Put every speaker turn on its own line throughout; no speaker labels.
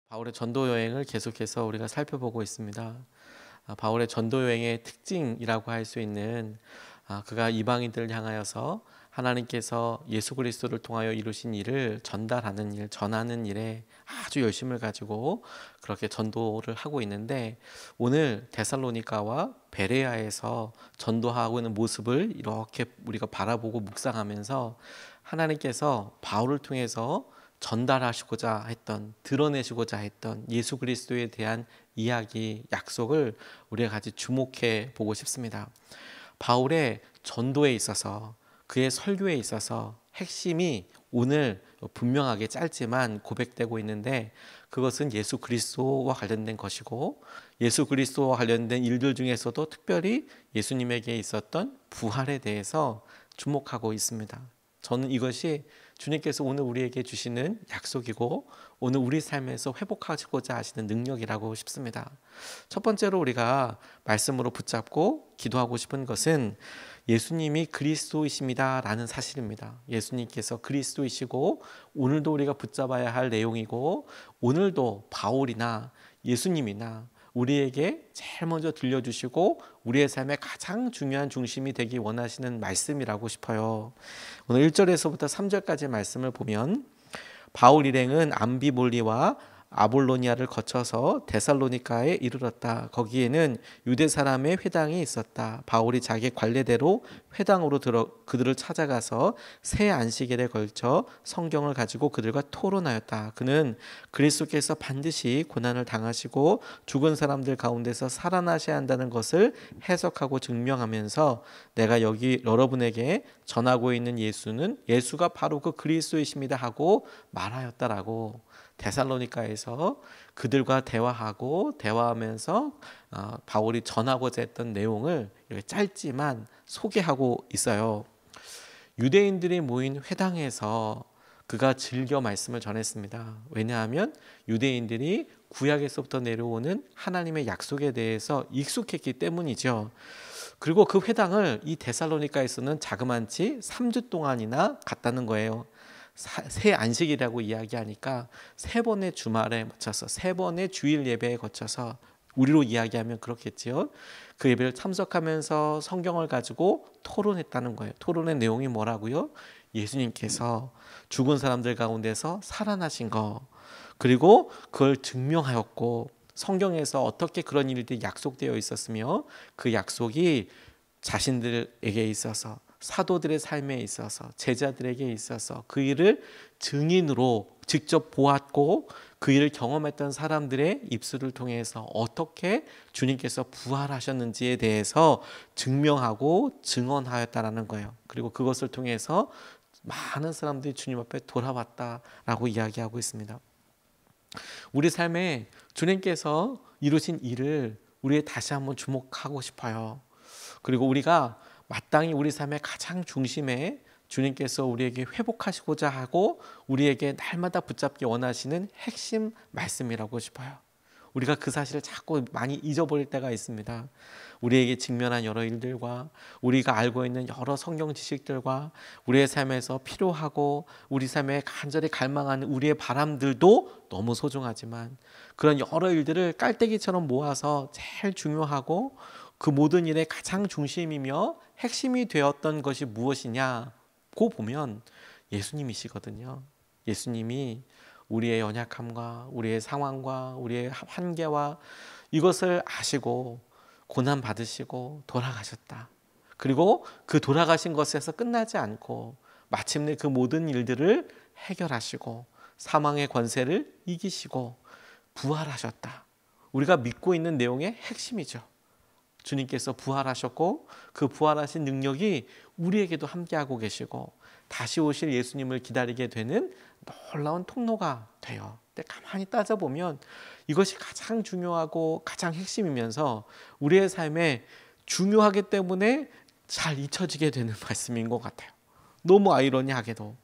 바울의 전도 여행을 계속해서 우리가 살펴보고 있습니다. 바울의 전도 여행의 특징이라고 할 수 있는 그가 이방인들을 향하여서 하나님께서 예수 그리스도를 통하여 이루신 일을 전달하는 일, 전하는 일에 아주 열심을 가지고 그렇게 전도를 하고 있는데, 오늘 데살로니가와 베레아에서 전도하고 있는 모습을 이렇게 우리가 바라보고 묵상하면서 하나님께서 바울을 통해서 전달하시고자 했던, 드러내시고자 했던 예수 그리스도에 대한 이야기, 약속을 우리가 같이 주목해 보고 싶습니다. 바울의 전도에 있어서, 그의 설교에 있어서 핵심이 오늘 분명하게 짧지만 고백되고 있는데, 그것은 예수 그리스도와 관련된 것이고, 예수 그리스도와 관련된 일들 중에서도 특별히 예수님에게 있었던 부활에 대해서 주목하고 있습니다. 저는 이것이 주님께서 오늘 우리에게 주시는 약속이고, 오늘 우리 삶에서 회복하시고자 하시는 능력이라고 싶습니다. 첫 번째로 우리가 말씀으로 붙잡고 기도하고 싶은 것은 예수님이 그리스도이십니다 라는 사실입니다. 예수님께서 그리스도이시고 오늘도 우리가 붙잡아야 할 내용이고, 오늘도 바울이나 예수님이나 우리에게 제일 먼저 들려주시고 우리의 삶의 가장 중요한 중심이 되기 원하시는 말씀이라고 싶어요. 오늘 1절에서부터 3절까지 말씀을 보면, 바울 일행은 암비볼리와 아볼로니아를 거쳐서 데살로니가에 이르렀다. 거기에는 유대 사람의 회당이 있었다. 바울이 자기 관례대로 회당으로 그들을 찾아가서 새 안식일에 걸쳐 성경을 가지고 그들과 토론하였다. 그는 그리스도께서 반드시 고난을 당하시고 죽은 사람들 가운데서 살아나셔야 한다는 것을 해석하고 증명하면서, 내가 여기 여러분에게 전하고 있는 예수가 바로 그 그리스도이십니다 하고 말하였다라고 데살로니가에서 그들과 대화하면서 바울이 전하고자 했던 내용을 이렇게 짧지만 소개하고 있어요. 유대인들이 모인 회당에서 그가 즐겨 말씀을 전했습니다. 왜냐하면 유대인들이 구약에서부터 내려오는 하나님의 약속에 대해서 익숙했기 때문이죠. 그리고 그 회당을 이 데살로니가에서는 자그만치 3주 동안이나 갔다는 거예요. 새 안식이라고 이야기하니까 3번의 주말에 맞춰서 3번의 주일 예배에 거쳐서, 우리로 이야기하면 그렇겠지요. 그 예배를 참석하면서 성경을 가지고 토론했다는 거예요. 토론의 내용이 뭐라고요? 예수님께서 죽은 사람들 가운데서 살아나신 거, 그리고 그걸 증명하였고, 성경에서 어떻게 그런 일들이 약속되어 있었으며 그 약속이 자신들에게 있어서, 사도들의 삶에 있어서, 제자들에게 있어서 그 일을 증인으로 직접 보았고 그 일을 경험했던 사람들의 입술을 통해서 어떻게 주님께서 부활하셨는지에 대해서 증명하고 증언하였다라는 거예요. 그리고 그것을 통해서 많은 사람들이 주님 앞에 돌아왔다라고 이야기하고 있습니다. 우리 삶에 주님께서 이루신 일을 우리의 다시 한번 주목하고 싶어요. 그리고 우리가 마땅히 우리 삶의 가장 중심에 주님께서 우리에게 회복하시고자 하고 우리에게 날마다 붙잡기 원하시는 핵심 말씀이라고 싶어요. 우리가 그 사실을 자꾸 많이 잊어버릴 때가 있습니다. 우리에게 직면한 여러 일들과 우리가 알고 있는 여러 성경 지식들과 우리의 삶에서 필요하고 우리 삶에 간절히 갈망하는 우리의 바람들도 너무 소중하지만, 그런 여러 일들을 깔때기처럼 모아서 제일 중요하고 그 모든 일의 가장 중심이며 핵심이 되었던 것이 무엇이냐고 보면 예수님이시거든요. 예수님이 우리의 연약함과 우리의 상황과 우리의 한계와 이것을 아시고 고난 받으시고 돌아가셨다. 그리고 그 돌아가신 것에서 끝나지 않고 마침내 그 모든 일들을 해결하시고 사망의 권세를 이기시고 부활하셨다. 우리가 믿고 있는 내용의 핵심이죠. 주님께서 부활하셨고 그 부활하신 능력이 우리에게도 함께하고 계시고 다시 오실 예수님을 기다리게 되는 놀라운 통로가 돼요. 근데 가만히 따져보면 이것이 가장 중요하고 가장 핵심이면서 우리의 삶에 중요하기 때문에 잘 잊혀지게 되는 말씀인 것 같아요. 너무 아이러니하게도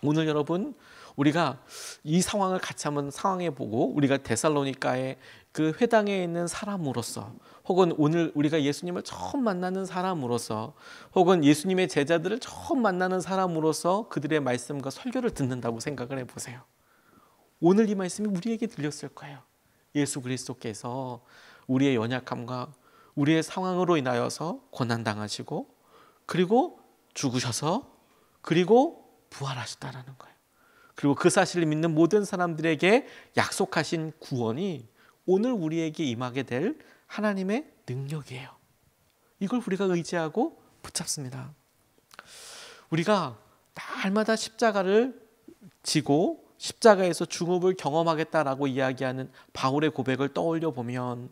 오늘 여러분, 우리가 이 상황을 같이 한번 상황해 보고, 우리가 데살로니가의 그 회당에 있는 사람으로서, 혹은 오늘 우리가 예수님을 처음 만나는 사람으로서, 혹은 예수님의 제자들을 처음 만나는 사람으로서 그들의 말씀과 설교를 듣는다고 생각을 해보세요. 오늘 이 말씀이 우리에게 들렸을 거예요. 예수 그리스도께서 우리의 연약함과 우리의 상황으로 인하여서 고난당하시고 그리고 죽으셔서 그리고 부활하셨다라는 거예요. 그리고 그 사실을 믿는 모든 사람들에게 약속하신 구원이 오늘 우리에게 임하게 될 하나님의 능력이에요. 이걸 우리가 의지하고 붙잡습니다. 우리가 날마다 십자가를 지고 십자가에서 중업을 경험하겠다라고 이야기하는 바울의 고백을 떠올려 보면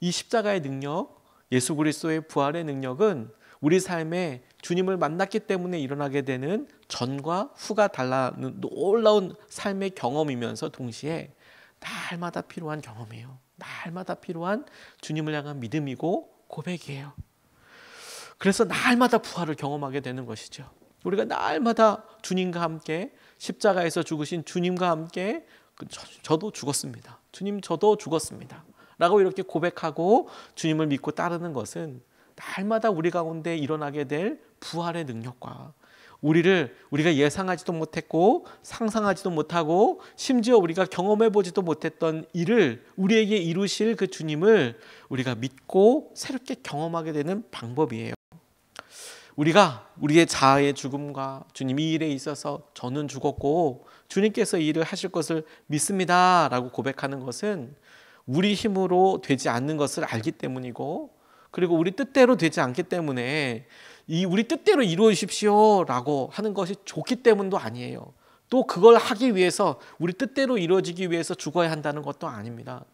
이 십자가의 능력, 예수 그리스도의 부활의 능력은 우리 삶에 주님을 만났기 때문에 일어나게 되는 전과 후가 달라는 놀라운 삶의 경험이면서 동시에 날마다 필요한 경험이에요. 날마다 필요한 주님을 향한 믿음이고 고백이에요. 그래서 날마다 부활을 경험하게 되는 것이죠. 우리가 날마다 주님과 함께 십자가에서 죽으신 주님과 함께 저도 죽었습니다. 주님 저도 죽었습니다. 라고 이렇게 고백하고 주님을 믿고 따르는 것은 날마다 우리 가운데 일어나게 될 부활의 능력과 우리가 예상하지도 못했고 상상하지도 못하고 심지어 우리가 경험해보지도 못했던 일을 우리에게 이루실 그 주님을 우리가 믿고 새롭게 경험하게 되는 방법이에요. 우리가 우리의 자아의 죽음과 주님 이 일에 있어서 저는 죽었고 주님께서 이 일을 하실 것을 믿습니다 라고 고백하는 것은 우리 힘으로 되지 않는 것을 알기 때문이고 그리고 우리 뜻대로 되지 않기 때문에 우리 뜻대로 이루어주십시오 라고 하는 것이 좋기 때문도 아니에요. 또 그걸 하기 위해서 우리 뜻대로 이루어지기 위해서 죽어야 한다는 것도 아닙니다.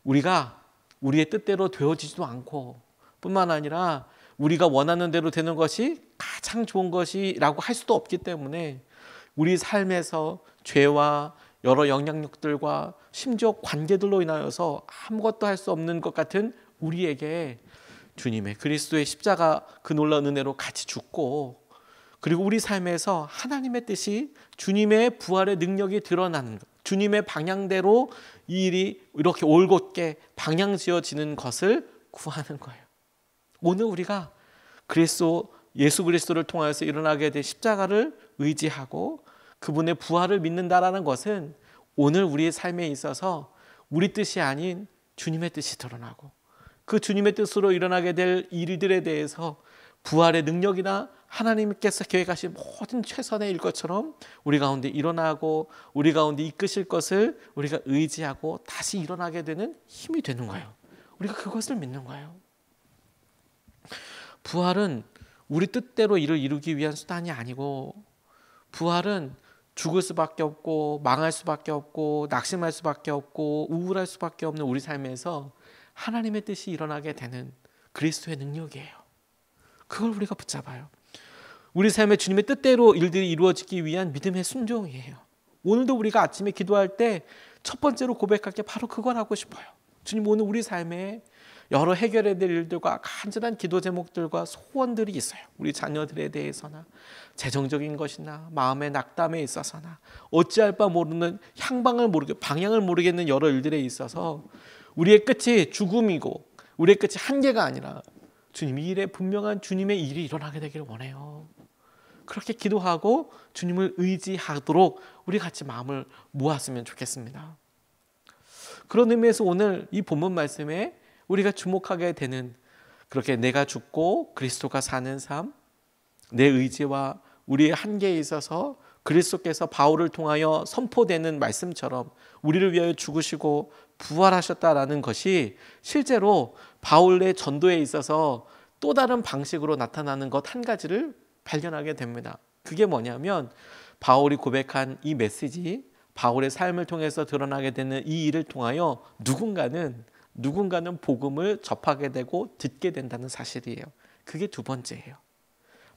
우리가 우리의 뜻대로 되어지지도 않고 뿐만 아니라 우리가 원하는 대로 되는 것이 가장 좋은 것이라고 할 수도 없기 때문에 우리 삶에서 죄와 여러 영향력들과 심지어 관계들로 인하여서 아무것도 할 수 없는 것 같은 우리에게 주님의 그리스도의 십자가 그 놀라운 은혜로 같이 죽고 그리고 우리 삶에서 하나님의 뜻이 주님의 부활의 능력이 드러나는 것, 주님의 방향대로 이 일이 이렇게 올곧게 방향 지어지는 것을 구하는 거예요. 오늘 우리가 예수 그리스도를 통하여서 일어나게 될 십자가를 의지하고 그분의 부활을 믿는다라는 것은 오늘 우리의 삶에 있어서 우리 뜻이 아닌 주님의 뜻이 드러나고 그 주님의 뜻으로 일어나게 될 일들에 대해서 부활의 능력이나 하나님께서 계획하신 모든 최선의 일 것처럼 우리 가운데 일어나고 우리 가운데 이끄실 것을 우리가 의지하고 다시 일어나게 되는 힘이 되는 거예요. 우리가 그것을 믿는 거예요. 부활은 우리 뜻대로 일을 이루기 위한 수단이 아니고 부활은 죽을 수밖에 없고 망할 수밖에 없고 낙심할 수밖에 없고 우울할 수밖에 없는 우리 삶에서 하나님의 뜻이 일어나게 되는 그리스도의 능력이에요. 그걸 우리가 붙잡아요. 우리 삶의 주님의 뜻대로 일들이 이루어지기 위한 믿음의 순종이에요. 오늘도 우리가 아침에 기도할 때 첫 번째로 고백할 게 바로 그걸 하고 싶어요. 주님 오늘 우리 삶에 여러 해결해야 될 일들과 간절한 기도 제목들과 소원들이 있어요. 우리 자녀들에 대해서나 재정적인 것이나 마음의 낙담에 있어서나 어찌할 바 모르는 방향을 모르겠는 여러 일들에 있어서 우리의 끝이 죽음이고 우리의 끝이 한계가 아니라 주님 이 일에 분명한 주님의 일이 일어나게 되기를 원해요. 그렇게 기도하고 주님을 의지하도록 우리 같이 마음을 모았으면 좋겠습니다. 그런 의미에서 오늘 이 본문 말씀에 우리가 주목하게 되는 그렇게 내가 죽고 그리스도가 사는 삶, 내 의지와 우리의 한계에 있어서 그리스도께서 바울을 통하여 선포되는 말씀처럼 우리를 위하여 죽으시고 부활하셨다라는 것이 실제로 바울의 전도에 있어서 또 다른 방식으로 나타나는 것 한 가지를 발견하게 됩니다. 그게 뭐냐면 바울이 고백한 이 메시지, 바울의 삶을 통해서 드러나게 되는 이 일을 통하여 누군가는 복음을 접하게 되고 듣게 된다는 사실이에요. 그게 두 번째예요.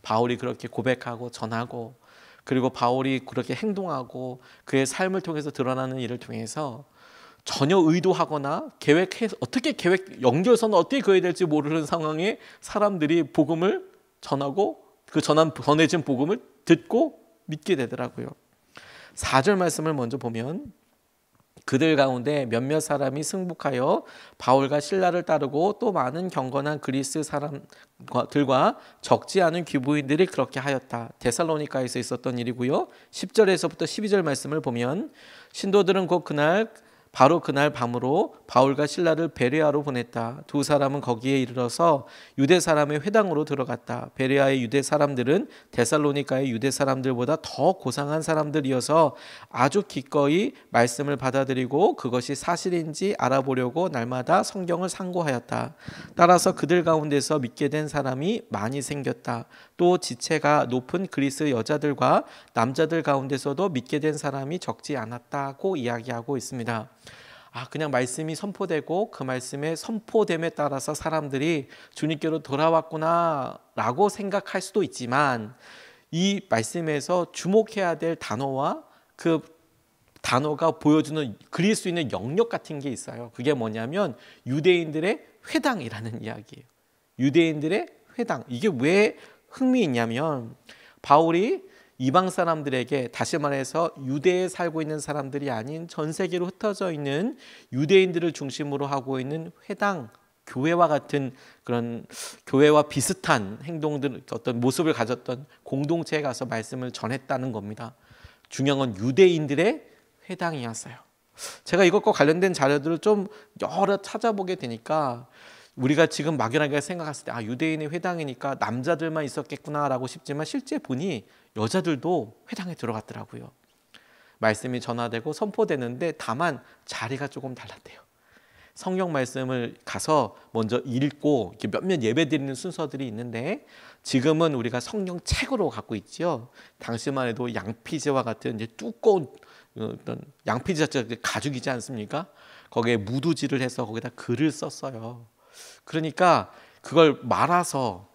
바울이 그렇게 고백하고 전하고 그리고 바울이 그렇게 행동하고 그의 삶을 통해서 드러나는 일을 통해서 전혀 의도하거나 연결선을 어떻게 그어야 될지 모르는 상황에 사람들이 복음을 전하고 그 전해진 복음을 듣고 믿게 되더라고요. 4절 말씀을 먼저 보면 그들 가운데 몇몇 사람이 승복하여 바울과 실라를 따르고 또 많은 경건한 그리스 사람들과 적지 않은 귀부인들이 그렇게 하였다. 데살로니가에서 있었던 일이고요. 10절에서부터 12절 말씀을 보면 신도들은 바로 그날 밤으로 바울과 실라를 베레아로 보냈다. 두 사람은 거기에 이르러서 유대 사람의 회당으로 들어갔다. 베레아의 유대 사람들은 데살로니가의 유대 사람들보다 더 고상한 사람들이어서 아주 기꺼이 말씀을 받아들이고 그것이 사실인지 알아보려고 날마다 성경을 상고하였다. 따라서 그들 가운데서 믿게 된 사람이 많이 생겼다. 또 지체가 높은 그리스 여자들과 남자들 가운데서도 믿게 된 사람이 적지 않았다고 이야기하고 있습니다. 그냥 말씀이 선포되고 그 말씀의 선포됨에 따라서 사람들이 주님께로 돌아왔구나 라고 생각할 수도 있지만, 이 말씀에서 주목해야 될 단어와 그 단어가 보여주는, 그릴 수 있는 영역 같은 게 있어요. 그게 뭐냐면 유대인들의 회당이라는 이야기예요. 유대인들의 회당. 이게 왜 흥미있냐면, 바울이 이방 사람들에게, 다시 말해서 유대에 살고 있는 사람들이 아닌 전 세계로 흩어져 있는 유대인들을 중심으로 하고 있는 회당, 교회와 같은 그런 교회와 비슷한 행동들, 어떤 모습을 가졌던 공동체에 가서 말씀을 전했다는 겁니다. 중요한 건 유대인들의 회당이었어요. 제가 이것과 관련된 자료들을 좀 여러 찾아보게 되니까 우리가 지금 막연하게 생각했을 때 유대인의 회당이니까 남자들만 있었겠구나라고 싶지만, 실제 보니 여자들도 회당에 들어갔더라고요. 말씀이 전화되고 선포되는데 다만 자리가 조금 달랐대요. 성경 말씀을 가서 먼저 읽고 몇몇 예배 드리는 순서들이 있는데, 지금은 우리가 성경 책으로 갖고 있지요. 당시만 해도 양피지와 같은 이제 두꺼운 어떤, 양피지 자체가 가죽이지 않습니까? 거기에 무두질을 해서 거기다 글을 썼어요. 그러니까 그걸 말아서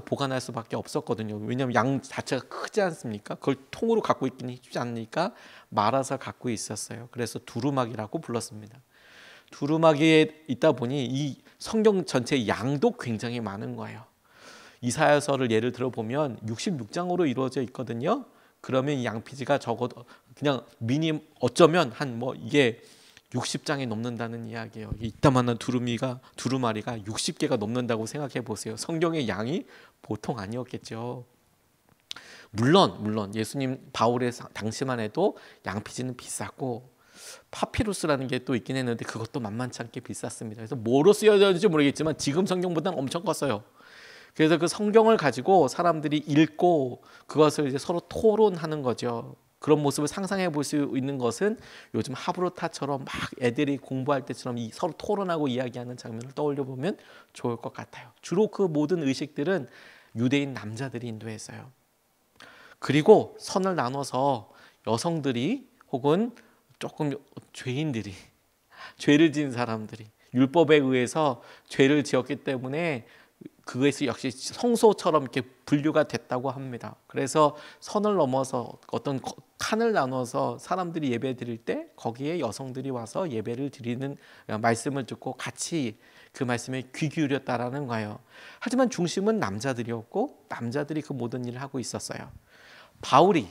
보관할 수밖에 없었거든요. 왜냐하면 양 자체가 크지 않습니까? 그걸 통으로 갖고 있기는 쉽지 않으니까 말아서 갖고 있었어요. 그래서 두루마기라고 불렀습니다. 두루마기에 있다 보니 이 성경 전체 양도 굉장히 많은 거예요. 이사야서를 예를 들어보면 66장으로 이루어져 있거든요. 그러면 양피지가 적어도 그냥 어쩌면 이게 60장이 넘는다는 이야기예요. 이따만한 두루마리가 60개가 넘는다고 생각해 보세요. 성경의 양이 보통 아니었겠죠. 물론 예수님 바울의 당시만 해도 양피지는 비쌌고 파피루스라는 게 또 있긴 했는데 그것도 만만치 않게 비쌌습니다. 그래서 뭐로 쓰여졌는지 모르겠지만 지금 성경보다는 엄청 컸어요. 그래서 그 성경을 가지고 사람들이 읽고 그것을 이제 서로 토론하는 거죠. 그런 모습을 상상해 볼 수 있는 것은 요즘 하브루타처럼 막 애들이 공부할 때처럼 서로 토론하고 이야기하는 장면을 떠올려 보면 좋을 것 같아요. 주로 그 모든 의식들은 유대인 남자들이 인도했어요. 그리고 선을 나눠서 여성들이 혹은 조금 죄인들이, 죄를 지은 사람들이 율법에 의해서 죄를 지었기 때문에 그것이 역시 성소처럼 이렇게 분류가 됐다고 합니다. 그래서 선을 넘어서 어떤 칸을 나눠서 사람들이 예배 드릴 때 거기에 여성들이 와서 예배를 드리는, 말씀을 듣고 같이 그 말씀에 귀 기울였다라는 거예요. 하지만 중심은 남자들이었고 남자들이 그 모든 일을 하고 있었어요. 바울이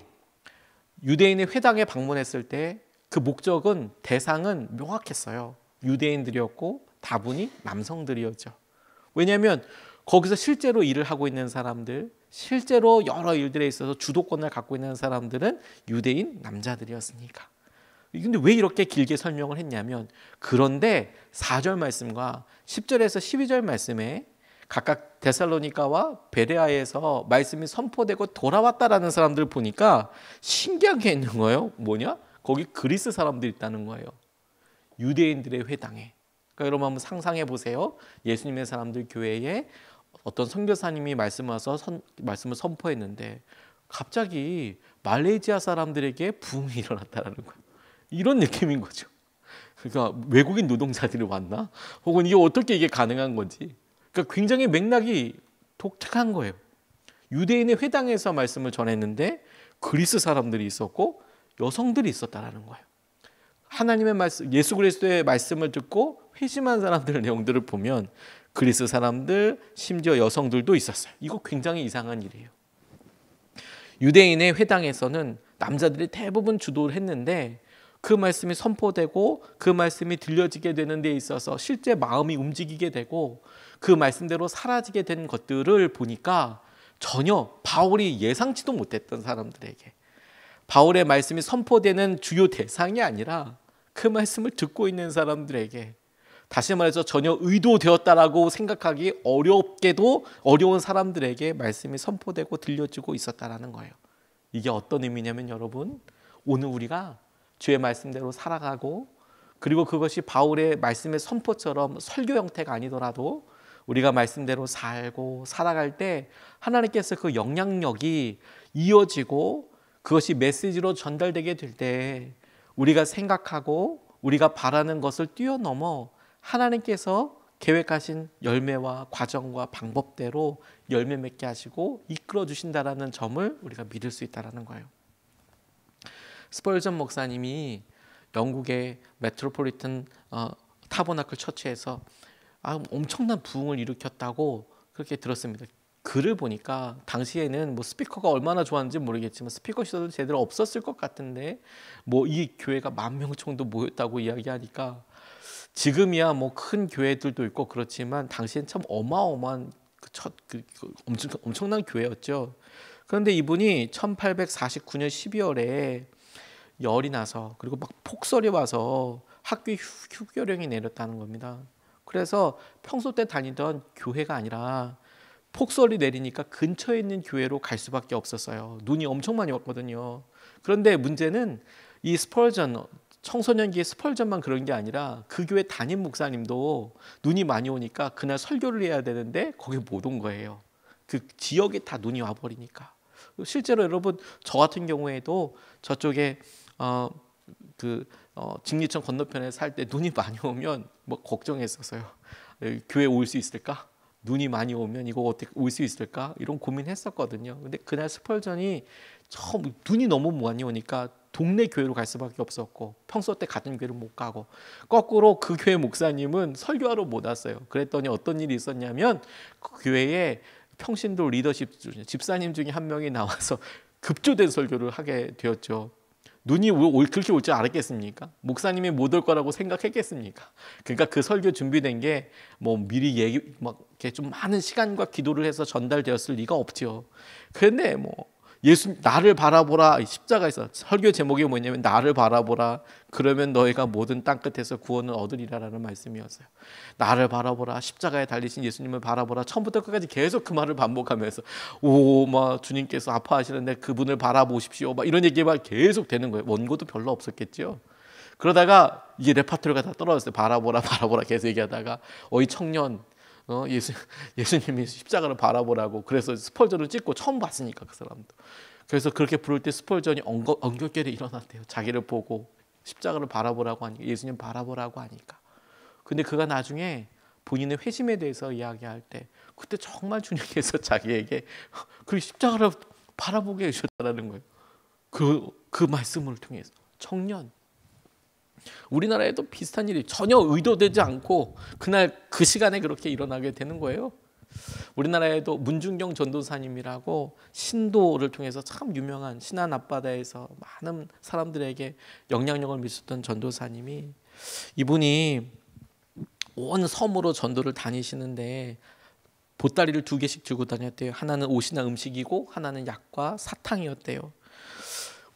유대인의 회당에 방문했을 때 그 목적은, 대상은 명확했어요. 유대인들이었고 다분히 남성들이었죠. 왜냐하면 거기서 실제로 일을 하고 있는 사람들, 실제로 여러 일들에 있어서 주도권을 갖고 있는 사람들은 유대인 남자들이었으니까. 근데 왜 이렇게 길게 설명을 했냐면, 그런데 4절 말씀과 10절에서 12절 말씀에 각각 데살로니가와 베레아에서 말씀이 선포되고 돌아왔다라는 사람들을 보니까 신기한 게 있는 거예요. 뭐냐? 거기 그리스 사람들이 있다는 거예요. 유대인들의 회당에. 그러니까 여러분 한번 상상해 보세요. 예수님의 사람들 교회에 어떤 선교사님이 말씀을 선포했는데 갑자기 말레이시아 사람들에게 부흥이 일어났다는 거예요. 이런 느낌인 거죠. 그러니까 외국인 노동자들이 왔나? 혹은 어떻게 가능한 건지. 그러니까 굉장히 맥락이 독특한 거예요. 유대인의 회당에서 말씀을 전했는데 그리스 사람들이 있었고 여성들이 있었다는 거예요. 하나님의 말씀, 예수 그리스도의 말씀을 듣고 회심한 사람들의 내용들을 보면 그리스 사람들, 심지어 여성들도 있었어요. 이거 굉장히 이상한 일이에요. 유대인의 회당에서는 남자들이 대부분 주도를 했는데 그 말씀이 선포되고 그 말씀이 들려지게 되는 데 있어서 실제 마음이 움직이게 되고 그 말씀대로 사라지게 된 것들을 보니까 전혀 바울이 예상치도 못했던 사람들에게, 바울의 말씀이 선포되는 주요 대상이 아니라 그 말씀을 듣고 있는 사람들에게, 다시 말해서 전혀 의도되었다라고 생각하기 어렵게도 어려운 사람들에게 말씀이 선포되고 들려지고 있었다라는 거예요. 이게 어떤 의미냐면 여러분, 오늘 우리가 주의 말씀대로 살아가고, 그리고 그것이 바울의 말씀의 선포처럼 설교 형태가 아니더라도 우리가 말씀대로 살고 살아갈 때 하나님께서 그 영향력이 이어지고 그것이 메시지로 전달되게 될 때 우리가 생각하고 우리가 바라는 것을 뛰어넘어 하나님께서 계획하신 열매와 과정과 방법대로 열매 맺게 하시고 이끌어 주신다라는 점을 우리가 믿을 수 있다라는 거예요. 스펄전 목사님이 영국의 메트로폴리탄 타버나클 처치에서 엄청난 부흥을 일으켰다고 그렇게 들었습니다. 글을 보니까 당시에는 뭐 스피커가 얼마나 좋았는지 모르겠지만 스피커 시설도 제대로 없었을 것 같은데 뭐 이 교회가 10,000명 정도 모였다고 이야기하니까, 지금이야 뭐 큰 교회들도 있고 그렇지만 당시엔 참 어마어마한 엄청난 교회였죠. 그런데 이분이 1849년 12월에 열이 나서, 그리고 막 폭설이 와서 학교에 휴교령이 내렸다는 겁니다. 그래서 평소 때 다니던 교회가 아니라 폭설이 내리니까 근처에 있는 교회로 갈 수밖에 없었어요. 눈이 엄청 많이 왔거든요. 그런데 문제는 이 스펄전, 청소년기의 스펄전만 그런 게 아니라 그 교회 담임 목사님도 눈이 많이 오니까 그날 설교를 해야 되는데 거기 못 온 거예요. 그 지역에 다 눈이 와버리니까. 실제로 여러분, 저 같은 경우에도 저쪽에 직리천 건너편에 살 때 눈이 많이 오면 뭐 걱정했었어요. 교회 올 수 있을까? 눈이 많이 오면 이거 어떻게 올 수 있을까? 이런 고민했었거든요. 근데 그날 스펄전이 처음 눈이 너무 많이 오니까 동네 교회로 갈 수밖에 없었고, 평소 때 가던 교회를 못 가고, 거꾸로 그 교회 목사님은 설교하러 못 왔어요. 그랬더니 어떤 일이 있었냐면 그 교회에 평신도 리더십 집사님 중에 한 명이 나와서 급조된 설교를 하게 되었죠. 눈이 그렇게 올 줄 알았겠습니까? 목사님이 못 올 거라고 생각했겠습니까? 그러니까 그 설교 준비된 게 뭐 미리 이렇게 좀 많은 시간과 기도를 해서 전달되었을 리가 없죠. 그런데 뭐 예수 나를 바라보라, 십자가에서 설교 제목이 뭐냐면 나를 바라보라, 그러면 너희가 모든 땅 끝에서 구원을 얻으리라라는 말씀이었어요. 나를 바라보라, 십자가에 달리신 예수님을 바라보라. 처음부터 끝까지 계속 그 말을 반복하면서 막 주님께서 아파하시는데 그분을 바라보십시오, 막 이런 얘기가 계속 되는 거예요. 원고도 별로 없었겠죠. 그러다가 이게 레파토리가 다 떨어졌어요. 바라보라 바라보라 계속 얘기하다가 이 청년 예수님이 십자가를 바라보라고, 그래서 스펄전을 찍고 처음 봤으니까 그 사람도. 그래서 그렇게 부를 때 스펄전이 엉겹결에 일어났대요. 자기를 보고 십자가를 바라보라고 하니까, 예수님 바라보라고 하니까. 근데 그가 나중에 본인의 회심에 대해서 이야기할 때 그때 정말 주님께서 자기에게 그 십자가를 바라보게 해주셨다는 거예요. 그 말씀을 통해서. 청년, 우리나라에도 비슷한 일이 전혀 의도되지 않고 그날 그 시간에 그렇게 일어나게 되는 거예요. 우리나라에도 문중경 전도사님이라고 신도를 통해서 참 유명한 신안 앞바다에서 많은 사람들에게 영향력을 미쳤던 전도사님이, 이분이 온 섬으로 전도를 다니시는데 보따리를 2개씩 들고 다녔대요. 하나는 옷이나 음식이고 하나는 약과 사탕이었대요.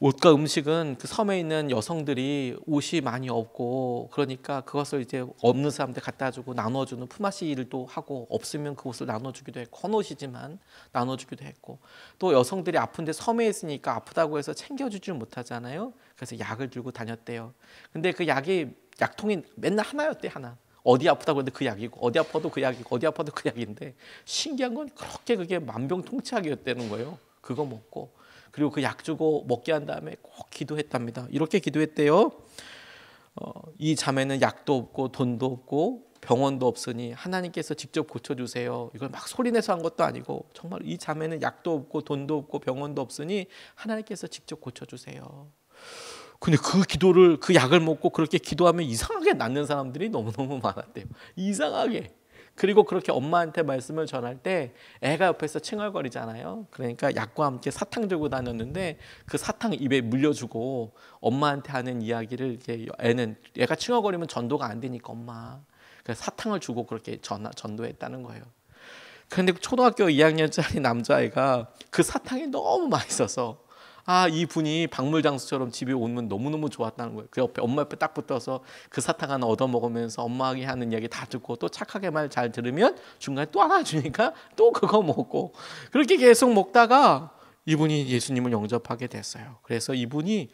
옷과 음식은 그 섬에 있는 여성들이 옷이 많이 없고 그러니까 그것을 이제 없는 사람한테 갖다 주고 나눠주는 품앗이 일도 하고, 없으면 그 옷을 나눠주기도 했고, 헌옷이지만 나눠주기도 했고, 또 여성들이 아픈데 섬에 있으니까 아프다고 해서 챙겨주지 못하잖아요. 그래서 약을 들고 다녔대요. 근데 그 약통이 맨날 하나였대. 하나. 어디 아프다고 했는데 그 약이고, 어디 아파도 그 약이고, 어디 아파도 그 약인데, 신기한 건 그렇게 그게 만병통치약이었다는 거예요. 그거 먹고, 그리고 그 약 주고 먹게 한 다음에 꼭 기도했답니다. 이렇게 기도했대요. 이 자매는 약도 없고 돈도 없고 병원도 없으니 하나님께서 직접 고쳐주세요. 이걸 막 소리내서 한 것도 아니고, 정말 이 자매는 약도 없고 돈도 없고 병원도 없으니 하나님께서 직접 고쳐주세요. 근데 그 기도를, 그 약을 먹고 그렇게 기도하면 이상하게 낫는 사람들이 너무너무 많았대요. 이상하게. 그리고 그렇게 엄마한테 말씀을 전할 때 애가 옆에서 칭얼거리잖아요. 그러니까 약과 함께 사탕 들고 다녔는데 그 사탕 입에 물려주고 엄마한테 하는 이야기를 이렇게 애가 칭얼거리면 전도가 안 되니까 엄마 그래서 사탕을 주고 그렇게 전도했다는 거예요. 그런데 초등학교 2학년짜리 남자애가 그 사탕이 너무 맛있어서 이분이 박물장수처럼 집에 오면 너무너무 좋았다는 거예요. 그 옆에 엄마 옆에 딱 붙어서 그 사탕 하나 얻어 먹으면서 엄마가 하는 이야기 다 듣고 또 착하게 말 잘 들으면 중간에 또 하나 주니까 또 그거 먹고 그렇게 계속 먹다가 이분이 예수님을 영접하게 됐어요. 그래서 이분이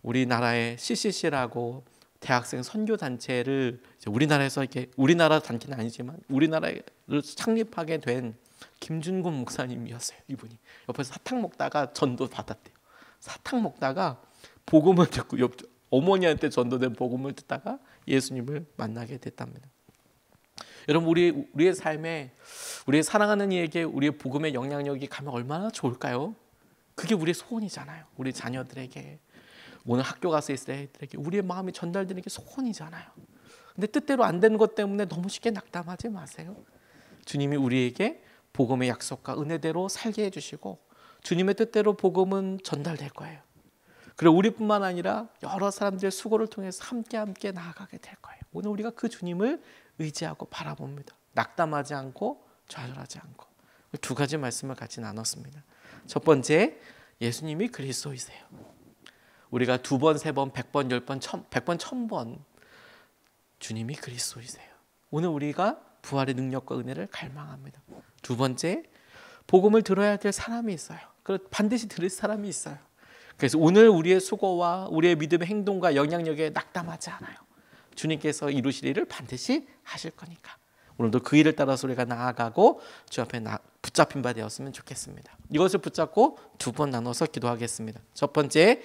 우리나라의 CCC라고 대학생 선교 단체를 우리나라에서 이렇게 우리나라 단체는 아니지만 우리나라를 창립하게 된 김준곤 목사님이었어요. 이분이 옆에서 사탕 먹다가 전도 받았대요. 사탕 먹다가 복음을 듣고 어머니한테 전도된 복음을 듣다가 예수님을 만나게 됐답니다. 여러분 우리의 삶에 우리의 사랑하는 이에게 우리의 복음의 영향력이 가면 얼마나 좋을까요? 그게 우리의 소원이잖아요. 우리 자녀들에게 오늘 학교 가서 있을 애들에게 우리의 마음이 전달되는 게 소원이잖아요. 근데 뜻대로 안 되는 것 때문에 너무 쉽게 낙담하지 마세요. 주님이 우리에게 복음의 약속과 은혜대로 살게 해주시고 주님의 뜻대로 복음은 전달될 거예요. 그리고 우리뿐만 아니라 여러 사람들의 수고를 통해서 함께 나아가게 될 거예요. 오늘 우리가 그 주님을 의지하고 바라봅니다. 낙담하지 않고 좌절하지 않고 두 가지 말씀을 같이 나눴습니다. 첫 번째, 예수님이 그리스도이세요. 우리가 2번, 3번, 100번, 10번, 100번, 1000번 주님이 그리스도이세요. 오늘 우리가 부활의 능력과 은혜를 갈망합니다. 두 번째, 복음을 들어야 될 사람이 있어요. 반드시 들을 사람이 있어요. 그래서 오늘 우리의 수고와 우리의 믿음의 행동과 영향력에 낙담하지 않아요. 주님께서 이루실 일을 반드시 하실 거니까 오늘도 그 일을 따라서 우리가 나아가고 주 앞에 붙잡힌 바 되었으면 좋겠습니다. 이것을 붙잡고 2번 나눠서 기도하겠습니다. 첫 번째,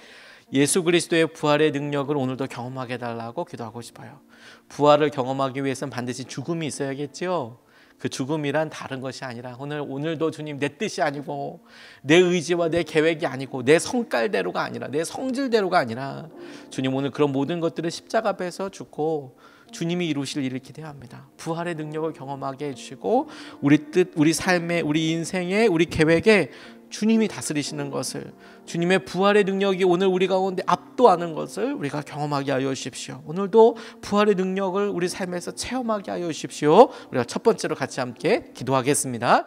예수 그리스도의 부활의 능력을 오늘도 경험하게 해달라고 기도하고 싶어요. 부활을 경험하기 위해서는 반드시 죽음이 있어야겠죠. 그 죽음이란 다른 것이 아니라 오늘도 주님 내 뜻이 아니고 내 의지와 내 계획이 아니고 내 성깔대로가 아니라 내 성질대로가 아니라 주님 오늘 그런 모든 것들을 십자가 앞에서 죽고 주님이 이루실 일을 기대합니다. 부활의 능력을 경험하게 해주시고 우리 뜻, 우리 삶에, 우리 인생에, 우리 계획에 주님이 다스리시는 것을 주님의 부활의 능력이 오늘 우리 가운데 압도하는 것을 우리가 경험하게 하여 주십시오. 오늘도 부활의 능력을 우리 삶에서 체험하게 하여 주십시오. 우리가 첫 번째로 같이 함께 기도하겠습니다.